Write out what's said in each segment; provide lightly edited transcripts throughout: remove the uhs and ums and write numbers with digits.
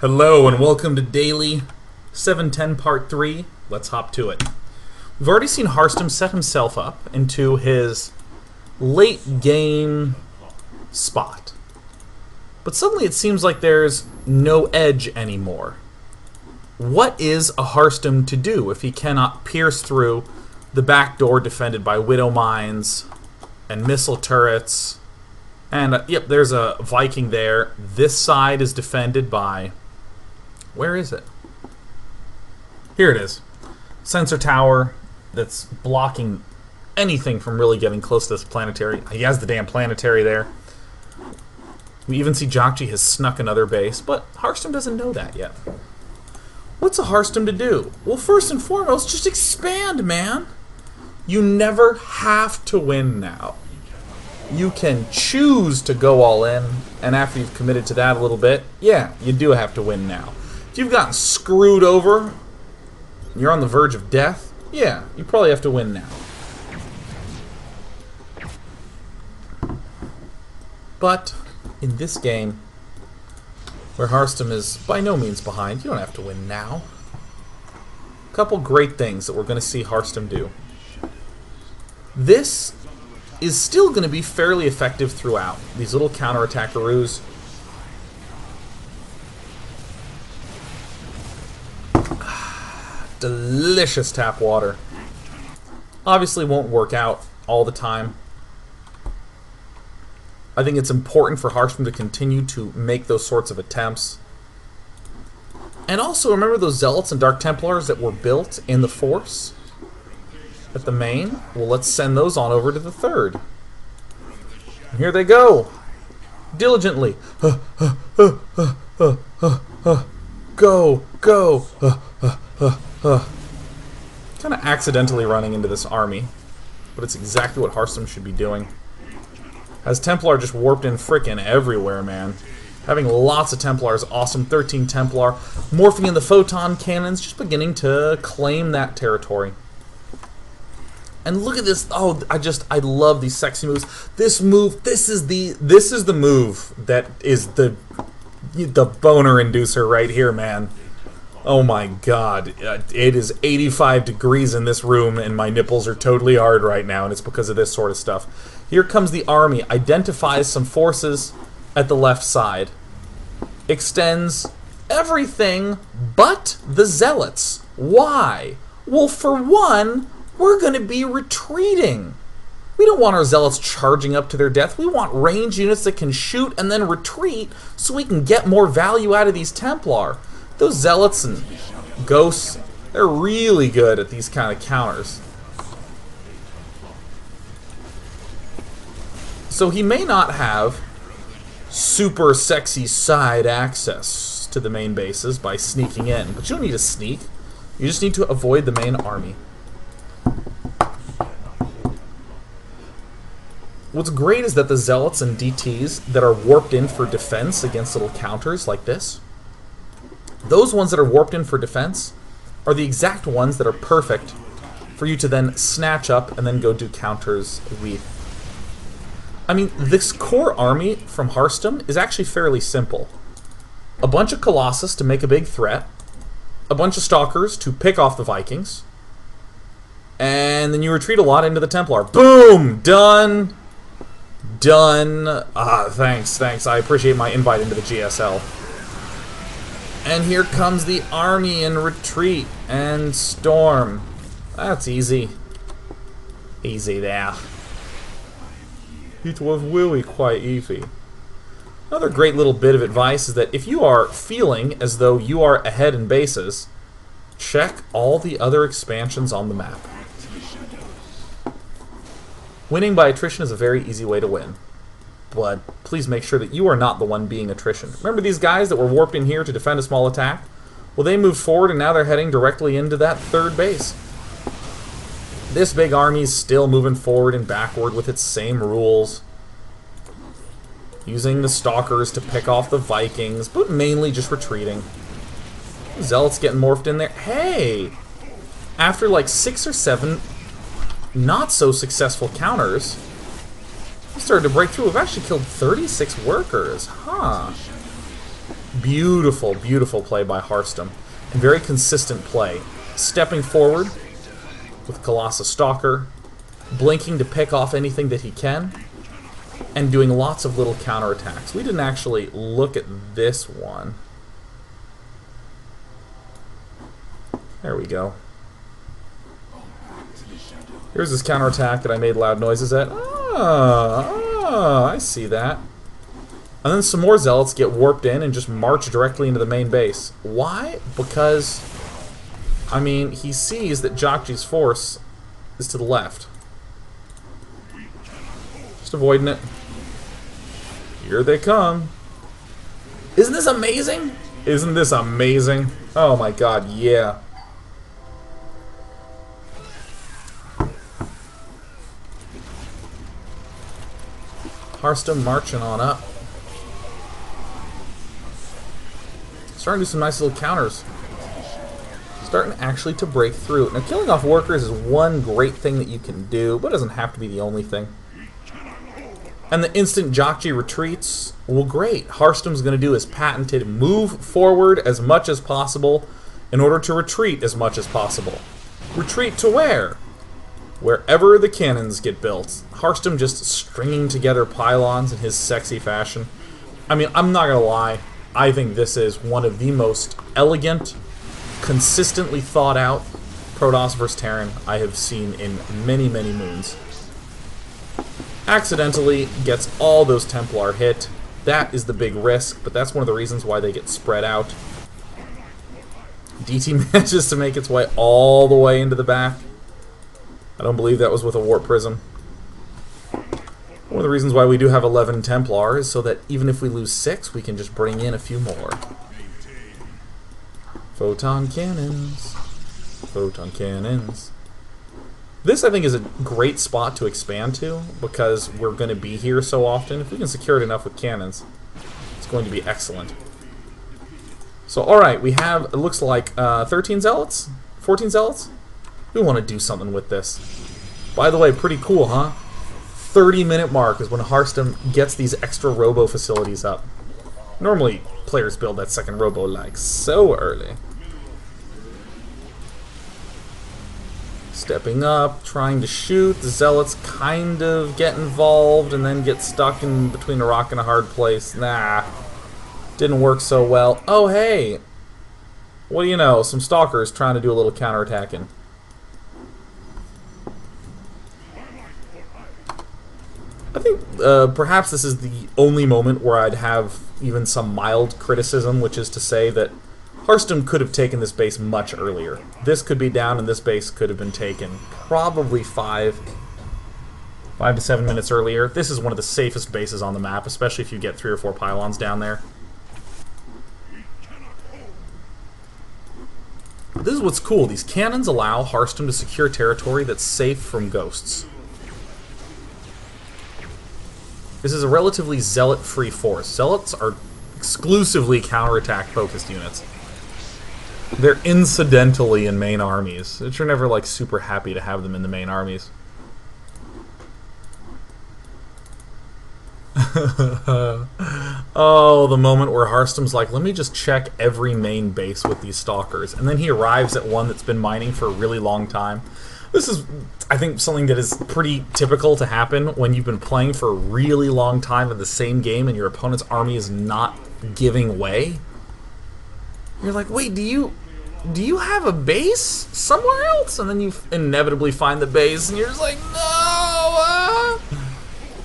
Hello and welcome to Daily 710 Part 3. Let's hop to it. We've already seen Harstem set himself up into his late game spot. But suddenly it seems like there's no edge anymore. What is a Harstem to do if he cannot pierce through the back door defended by Widow Mines and missile turrets? And yep, there's a Viking there. This side is defended by... where is it? Here it is. Sensor tower that's blocking anything from really getting close to this planetary. He has the damn planetary there. We even see Jjajki has snuck another base, but Harstem doesn't know that yet. What's a Harstem to do? Well, first and foremost, just expand, man. You never have to win now. You can choose to go all in, and after you've committed to that a little bit, yeah, you do have to win now. If you've gotten screwed over, you're on the verge of death, yeah, you probably have to win now. But in this game, where Harstem is by no means behind, you don't have to win now. A couple great things that we're going to see Harstem do. This is still going to be fairly effective throughout. These little counter-attackaroos. Delicious tap water. Obviously won't work out all the time. I think it's important for Harstem to continue to make those sorts of attempts. And also remember those Zealots and Dark Templars that were built in the Force at the main? Well, let's send those on over to the third. And here they go. Diligently. Go, go. Kind of accidentally running into this army, but it's exactly what Harstem should be doing. Has Templar just warped in frickin' everywhere, man. Having lots of Templars, awesome. 13 Templar. Morphing in the Photon Cannons, just beginning to claim that territory. And look at this. Oh, I love these sexy moves. This move, this is the move that is the boner inducer right here, man. Oh my god. It is 85 degrees in this room and my nipples are totally hard right now, and it's because of this sort of stuff. Here comes the army, identifies some forces at the left side, extends everything but the Zealots. Why? Well, for one, we're going to be retreating. We don't want our Zealots charging up to their death. We want range units that can shoot and then retreat so we can get more value out of these Templar. Those Zealots and Ghosts, they're really good at these kind of counters. So he may not have super sexy side access to the main bases by sneaking in, but you don't need to sneak. You just need to avoid the main army. What's great is that the Zealots and DTs that are warped in for defense against little counters like this, those ones that are warped in for defense are the exact ones that are perfect for you to then snatch up and then go do counters with. I mean, this core army from Harstem is actually fairly simple. A bunch of Colossus to make a big threat, a bunch of Stalkers to pick off the Vikings, and then you retreat a lot into the Templar. Boom! Done! Done. Thanks. I appreciate my invite into the GSL. And here comes the army in retreat and storm. That's easy. Easy there. It was really quite easy. Another great little bit of advice is that if you are feeling as though you are ahead in bases, check all the other expansions on the map. Winning by attrition is a very easy way to win, but please make sure that you are not the one being attrition. Remember these guys that were warped in here to defend a small attack? Well, they moved forward and now they're heading directly into that third base. This big army is still moving forward and backward with its same rules, using the Stalkers to pick off the Vikings, but mainly just retreating. Zealots getting morphed in there. Hey! After like 6 or 7 not so successful counters, we started to break through. We've actually killed 36 workers. Huh. Beautiful, beautiful play by Harstem. And very consistent play. Stepping forward with Colossus Stalker, blinking to pick off anything that he can, and doing lots of little counterattacks. We didn't actually look at this one. There we go. Here's this counterattack that I made loud noises at. I see that. And then some more Zealots get warped in and just march directly into the main base. Why? Because, I mean, he sees that Jjajki's force is to the left. Just avoiding it. Here they come. Isn't this amazing? Isn't this amazing? Oh my god, yeah. Harstem marching on up. Starting to do some nice little counters. Starting actually to break through. Now, killing off workers is one great thing that you can do, but it doesn't have to be the only thing. And the instant Jjajki retreats, well, great. Harstem's going to do his patented move forward as much as possible in order to retreat as much as possible. Retreat to where? Wherever the cannons get built. Harstem just stringing together pylons in his sexy fashion. I mean, I'm not going to lie. I think this is one of the most elegant, consistently thought out Protoss vs. Terran I have seen in many, many moons. Accidentally gets all those Templar hit. That is the big risk, but that's one of the reasons why they get spread out. DT manages to make its way all the way into the back. I don't believe that was with a Warp Prism. One of the reasons why we do have 11 Templar is so that even if we lose 6, we can just bring in a few more. Photon cannons. Photon cannons. This, I think, is a great spot to expand to, because we're going to be here so often. If we can secure it enough with cannons, it's going to be excellent. So, alright, we have, it looks like 13 Zealots? 14 Zealots? We want to do something with this. By the way, pretty cool, huh? 30-minute mark is when Harstem gets these extra robo facilities up. Normally, players build that second robo like so early. Stepping up, trying to shoot. The Zealots kind of get involved and then get stuck in between a rock and a hard place. Nah, didn't work so well. Oh, hey! What do you know? Some Stalkers trying to do a little counterattacking. I think perhaps this is the only moment where I'd have even some mild criticism, which is to say that Harstem could have taken this base much earlier. This could be down and this base could have been taken probably 5 to 7 minutes earlier. This is one of the safest bases on the map, especially if you get 3 or 4 pylons down there. This is what's cool. These cannons allow Harstem to secure territory that's safe from ghosts. This is a relatively zealot-free force. Zealots are exclusively counterattack-focused units. They're incidentally in main armies, but you're never, like, super happy to have them in the main armies. Oh, the moment where Harstem's like, let me just check every main base with these Stalkers. And then he arrives at one that's been mining for a really long time. This is, I think, something that is pretty typical to happen when you've been playing for a really long time in the same game and your opponent's army is not giving way. You're like, wait, do you have a base somewhere else? And then you inevitably find the base and you're just like, no!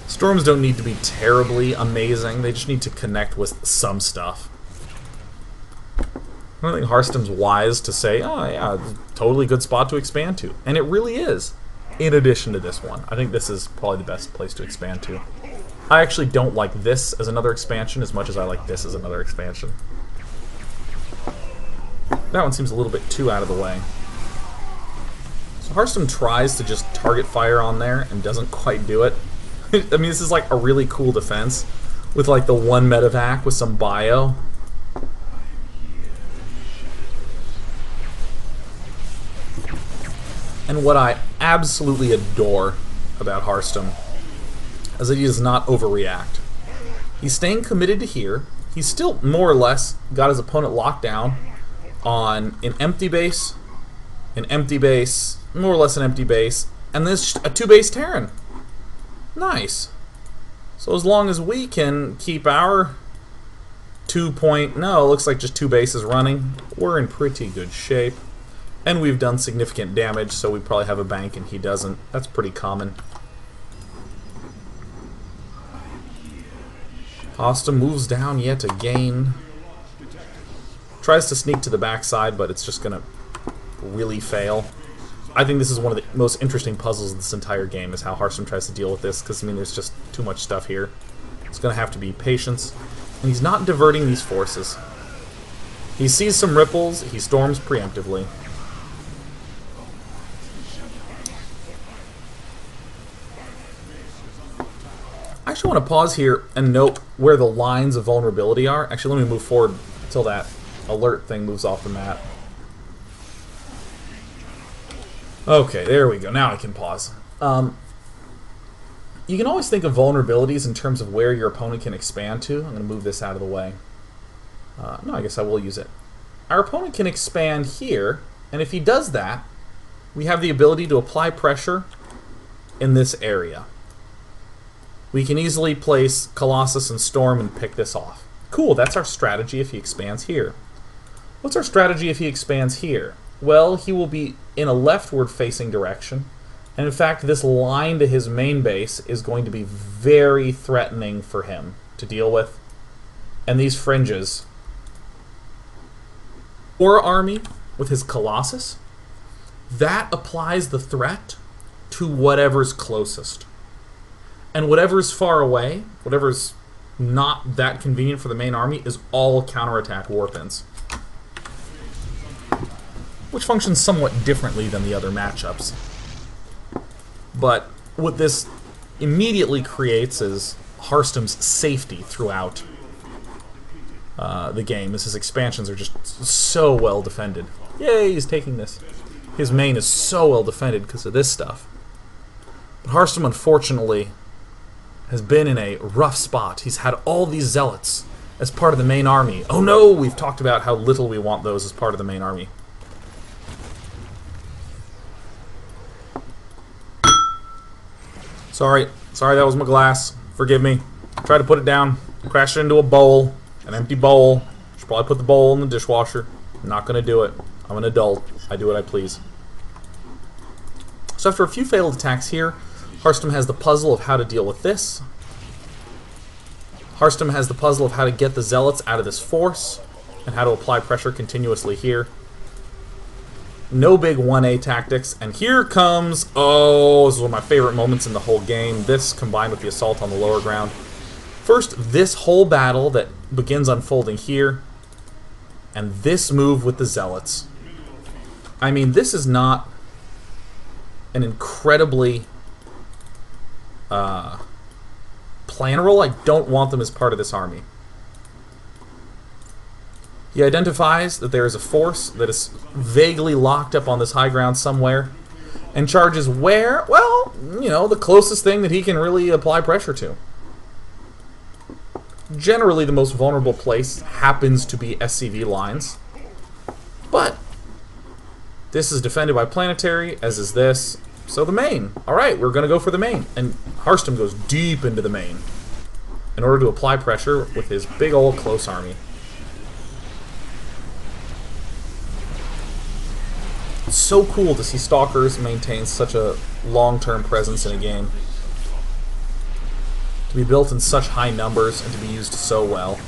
Storms don't need to be terribly amazing. They just need to connect with some stuff. I don't think Harstem's wise to say, oh yeah, totally good spot to expand to. And it really is, in addition to this one. I think this is probably the best place to expand to. I actually don't like this as another expansion as much as I like this as another expansion. That one seems a little bit too out of the way. So Harstem tries to just target fire on there and doesn't quite do it. I mean, this is like a really cool defense with like the 1 medevac with some bio. And what I absolutely adore about Harstem is that he does not overreact. He's staying committed to here. he's still more or less got his opponent locked down on an empty base, more or less an empty base, and this a 2-base Terran. Nice. So as long as we can keep our 2-point, no, it looks like just 2 bases running, we're in pretty good shape. And we've done significant damage, so we probably have a bank and he doesn't. That's pretty common. Harstem moves down yet again. Tries to sneak to the backside, but it's just going to really fail. I think this is one of the most interesting puzzles of this entire game, is how Harstem tries to deal with this, because, I mean, there's just too much stuff here. It's going to have to be patience. And he's not diverting these forces. He sees some ripples, he storms preemptively. I actually want to pause here and note where the lines of vulnerability are. Actually, let me move forward until that alert thing moves off the map. Okay, there we go. Now I can pause. You can always think of vulnerabilities in terms of where your opponent can expand to. I'm going to move this out of the way. No, I guess I will use it. Our opponent can expand here, and if he does that, we have the ability to apply pressure in this area. We can easily place Colossus and Storm and pick this off. Cool, that's our strategy if he expands here. What's our strategy if he expands here? Well, he will be in a leftward facing direction, and in fact this line to his main base is going to be very threatening for him to deal with. And these fringes. Or army with his Colossus, that applies the threat to whatever's closest. And whatever's far away, whatever's not that convenient for the main army, is all counterattack warpins. Which functions somewhat differently than the other matchups. But what this immediately creates is Harstem's safety throughout the game, as his expansions are just so well defended. Yay, he's taking this. His main is so well defended because of this stuff. But Harstem, unfortunately, has been in a rough spot. He's had all these zealots as part of the main army. Oh no, we've talked about how little we want those as part of the main army. Sorry, that was my glass. Forgive me. Tried to put it down, crashed it into a bowl, an empty bowl. Should probably put the bowl in the dishwasher. I'm not gonna do it. I'm an adult. I do what I please. So after a few failed attacks here, Harstem has the puzzle of how to deal with this. Harstem has the puzzle of how to get the zealots out of this force and how to apply pressure continuously here. No big 1A tactics, and here comes, oh, this is one of my favorite moments in the whole game, this combined with the assault on the lower ground. First, this whole battle that begins unfolding here, and this move with the zealots. I mean, this is not an incredibly plan roll. I don't want them as part of this army. He identifies that there is a force that is vaguely locked up on this high ground somewhere, and charges where? Well, you know, the closest thing that he can really apply pressure to. Generally, the most vulnerable place happens to be SCV lines, but this is defended by planetary, as is this. So the main. Alright, we're going to go for the main. And Harstem goes deep into the main in order to apply pressure with his big old close army. It's so cool to see Stalkers maintain such a long-term presence in a game. To be built in such high numbers and to be used so well.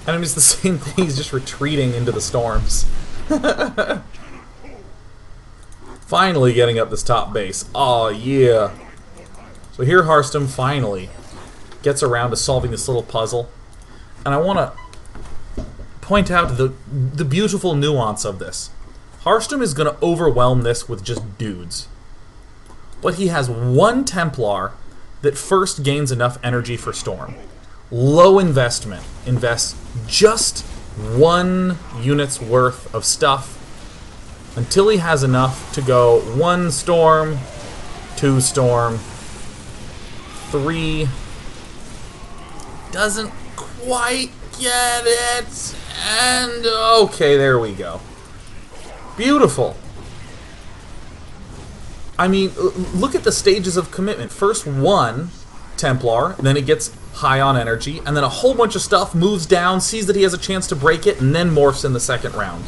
Enemy's the same thing, he's just retreating into the storms. Finally getting up this top base. Aw, yeah. So here Harstem finally gets around to solving this little puzzle. And I want to point out the beautiful nuance of this. Harstem is going to overwhelm this with just dudes. But he has one Templar that first gains enough energy for Storm. Low investment. Invests just 1 unit's worth of stuff until he has enough to go 1 Storm, 2 Storm, 3. Doesn't quite get it. And okay, there we go. Beautiful. I mean, look at the stages of commitment. First one Templar, and then it gets high on energy, and then a whole bunch of stuff moves down, sees that he has a chance to break it, and then morphs in the second round.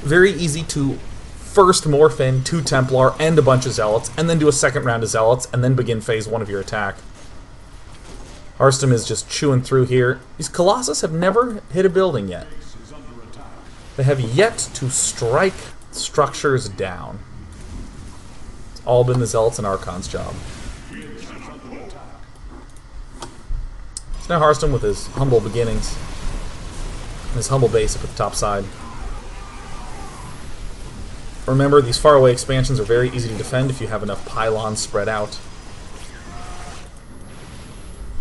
Very easy to first morph in 2 Templar and a bunch of Zealots, and then do a second round of Zealots, and then begin phase 1 of your attack. Harstem is just chewing through here. These Colossus have never hit a building yet. They have yet to strike structures down. It's all been the Zealots and Archon's job. So now Harstem with his humble beginnings, his humble base up at the top side. Remember, these faraway expansions are very easy to defend if you have enough pylons spread out.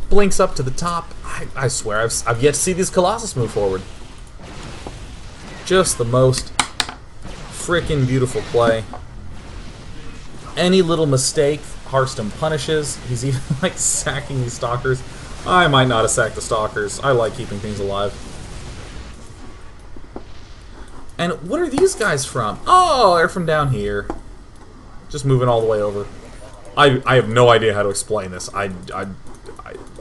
Blinks up to the top. I swear, I've yet to see these Colossus move forward. Just the most frickin' beautiful play. Any little mistake, Harstem punishes. He's even like sacking these Stalkers. I might not have sacked the Stalkers. I like keeping things alive. And what are these guys from? Oh, they're from down here. Just moving all the way over. I have no idea how to explain this. I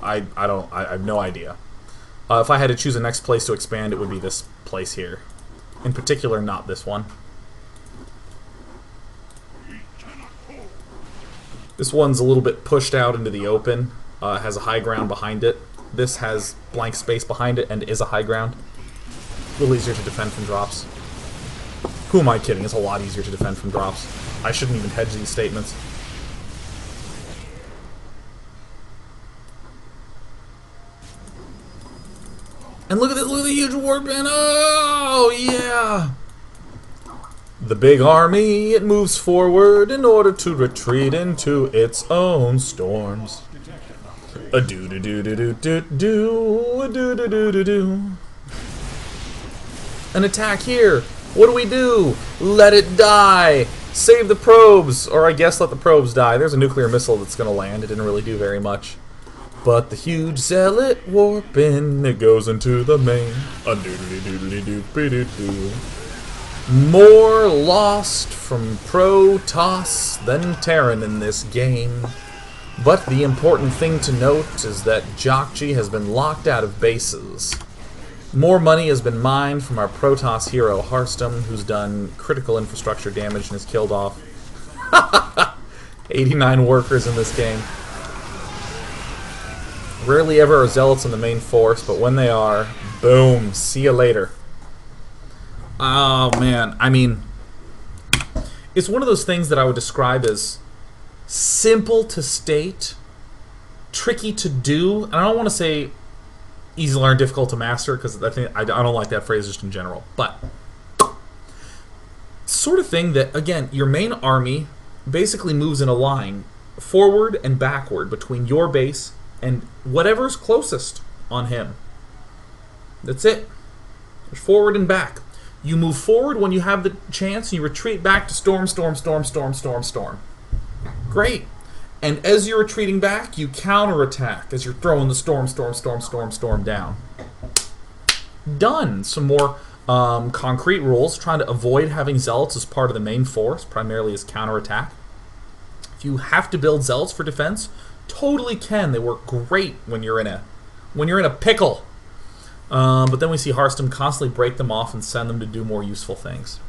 have no idea. If I had to choose a next place to expand, it would be this place here. In particular, not this one. This one's a little bit pushed out into the open. Has a high ground behind it. This has blank space behind it and is a high ground. A little easier to defend from drops. Who am I kidding? It's a lot easier to defend from drops. I shouldn't even hedge these statements. And look at the huge warband. Oh, yeah! The big army, it moves forward in order to retreat into its own storms. A do do do do do do do, a do do do do do. An attack here. What do we do? Let it die. Save the probes, or I guess let the probes die. There's a nuclear missile that's going to land. It didn't really do very much. But the huge zealot warping, it goes into the main. A doodly doodly doopy doo doo. More lost from Protoss than Terran in this game. But the important thing to note is that Jjajki has been locked out of bases. More money has been mined from our Protoss hero Harstem, who's done critical infrastructure damage and has killed off 89 workers in this game. Rarely ever are Zealots in the main force, but when they are, boom, see you later. Oh man, I mean, it's one of those things that I would describe as simple to state, tricky to do, and I don't want to say easy to learn, difficult to master, because I don't like that phrase just in general, but sort of thing that, again, your main army basically moves in a line forward and backward between your base and whatever's closest on him. That's it. Forward and back. You move forward when you have the chance, and you retreat back to storm, storm, storm, storm, storm, storm. Great. And as you're retreating back, you counterattack as you're throwing the storm, storm, storm, storm, storm down. Done. Some more concrete rules, trying to avoid having Zealots as part of the main force, primarily as counterattack. If you have to build Zealots for defense, totally can. They work great when you're in a pickle. But then we see Harstem constantly break them off and send them to do more useful things.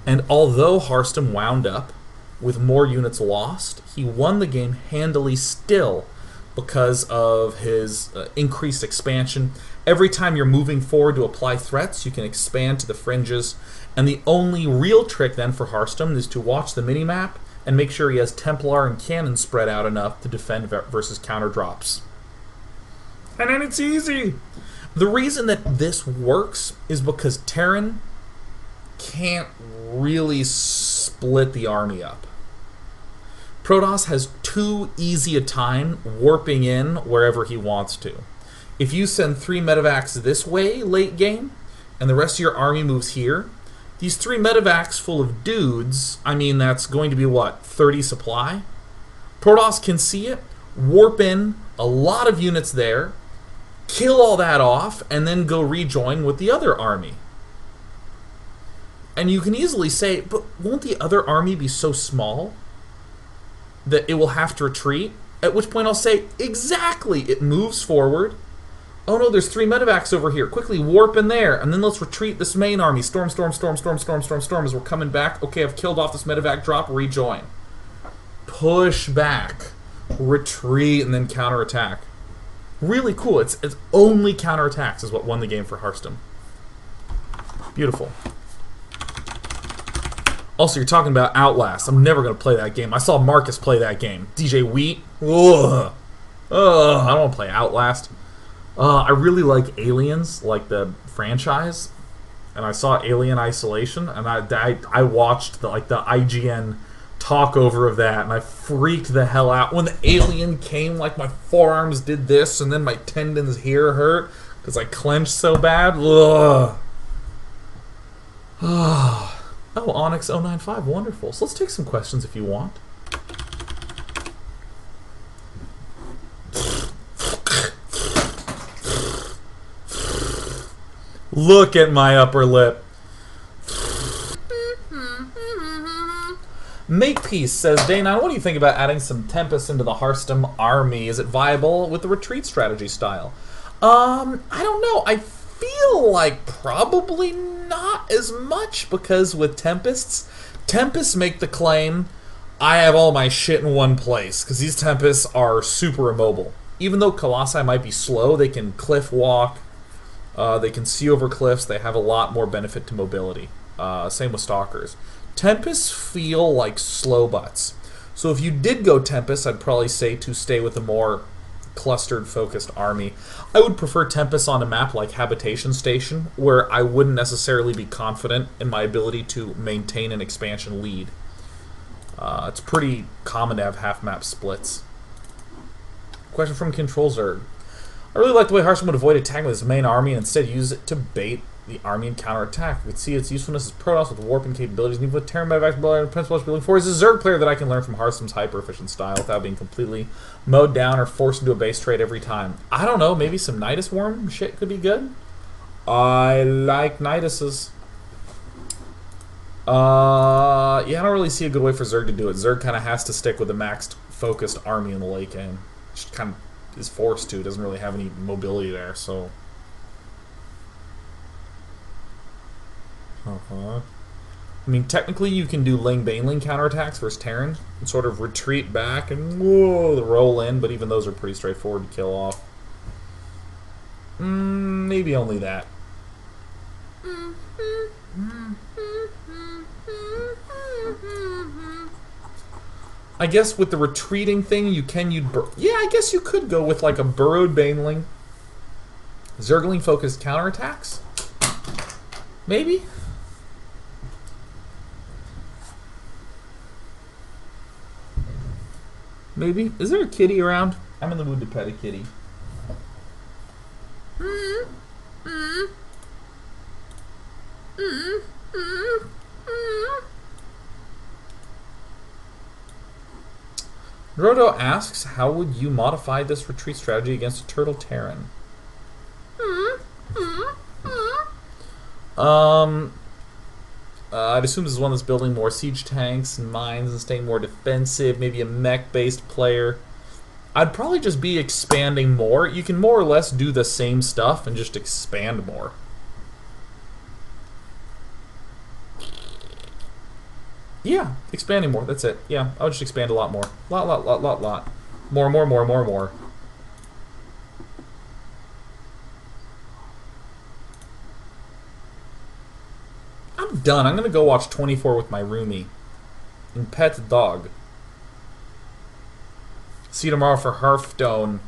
And although Harstem wound up with more units lost, he won the game handily still because of his increased expansion. Every time you're moving forward to apply threats, you can expand to the fringes. And the only real trick then for Harstem is to watch the minimap and make sure he has Templar and Cannon spread out enough to defend versus counter drops. And then it's easy! The reason that this works is because Terran can't really split the army up. Protoss has too easy a time warping in wherever he wants to. If you send 3 medevacs this way late game, and the rest of your army moves here, these 3 medevacs full of dudes, I mean that's going to be what, 30 supply? Protoss can see it, warp in a lot of units there, kill all that off, and then go rejoin with the other army. And you can easily say, but won't the other army be so small that it will have to retreat? At which point I'll say, exactly, it moves forward. Oh no, there's 3 medevacs over here. Quickly warp in there, and then let's retreat this main army. Storm, storm, storm, storm, storm, storm, storm, as we're coming back. Okay, I've killed off this medevac drop, rejoin. Push back, retreat, and then counterattack. Really cool. It's only counterattacks is what won the game for Harstem. Beautiful. Also, you're talking about Outlast. I'm never going to play that game. I saw Marcus play that game. DJ Wheat. Ugh. I don't want to play Outlast. I really like Aliens, like the franchise. And I saw Alien Isolation, and I watched the IGN talkover of that, and I freaked the hell out. When the alien came, like, my forearms did this, and then my tendons here hurt because I clenched so bad. Ugh. Oh, Onyx 095, wonderful. So let's take some questions if you want. Look at my upper lip. Makepeace says, Day9, what do you think about adding some Tempest into the Harstem army? Is it viable with the retreat strategy style? I don't know. I feel like probably not as much, because with Tempests make the claim, I have all my shit in one place, because these Tempests are super immobile. Even though Colossi might be slow, they can cliff walk, they can see over cliffs, they have a lot more benefit to mobility. Same with Stalkers. Tempests feel like slow butts. So if you did go Tempest, I'd probably say to stay with a more clustered, focused army. I would prefer Tempest on a map like Habitation Station, where I wouldn't necessarily be confident in my ability to maintain an expansion lead. It's pretty common to have half-map splits. Question from Control Zerg. I really like the way Harstem would avoid attacking with his main army and instead use it to bait the army and counterattack. We could see its usefulness as Protoss with warping capabilities, and even with Terran medevacs and principles we're looking for is a Zerg player that I can learn from Harstem's hyper-efficient style without being completely mowed down or forced into a base trade every time. I don't know, maybe some Nidus Worm shit could be good? I like Niduses. Yeah, I don't really see a good way for Zerg to do it. Zerg kind of has to stick with a maxed focused army in the late game. Just kind of is forced to, doesn't really have any mobility there, so... I mean, technically you can do Ling Baneling counterattacks versus Terran and sort of retreat back and whoa, roll in, but even those are pretty straightforward to kill off. Maybe only that. I guess with the retreating thing, yeah, I guess you could go with like a burrowed Baneling, Zergling focused counterattacks. Maybe. Maybe. Is there a kitty around? I'm in the mood to pet a kitty. Rodo asks, how would you modify this retreat strategy against a Turtle Terran? I'd assume this is one that's building more siege tanks and mines and staying more defensive, maybe a mech-based player. I'd probably just be expanding more. You can more or less do the same stuff and just expand more. Yeah, expanding more, that's it. Yeah, I would just expand a lot more. Lot. More. I'm done. I'm gonna go watch 24 with my roomie and pet the dog. See you tomorrow for Hearthstone.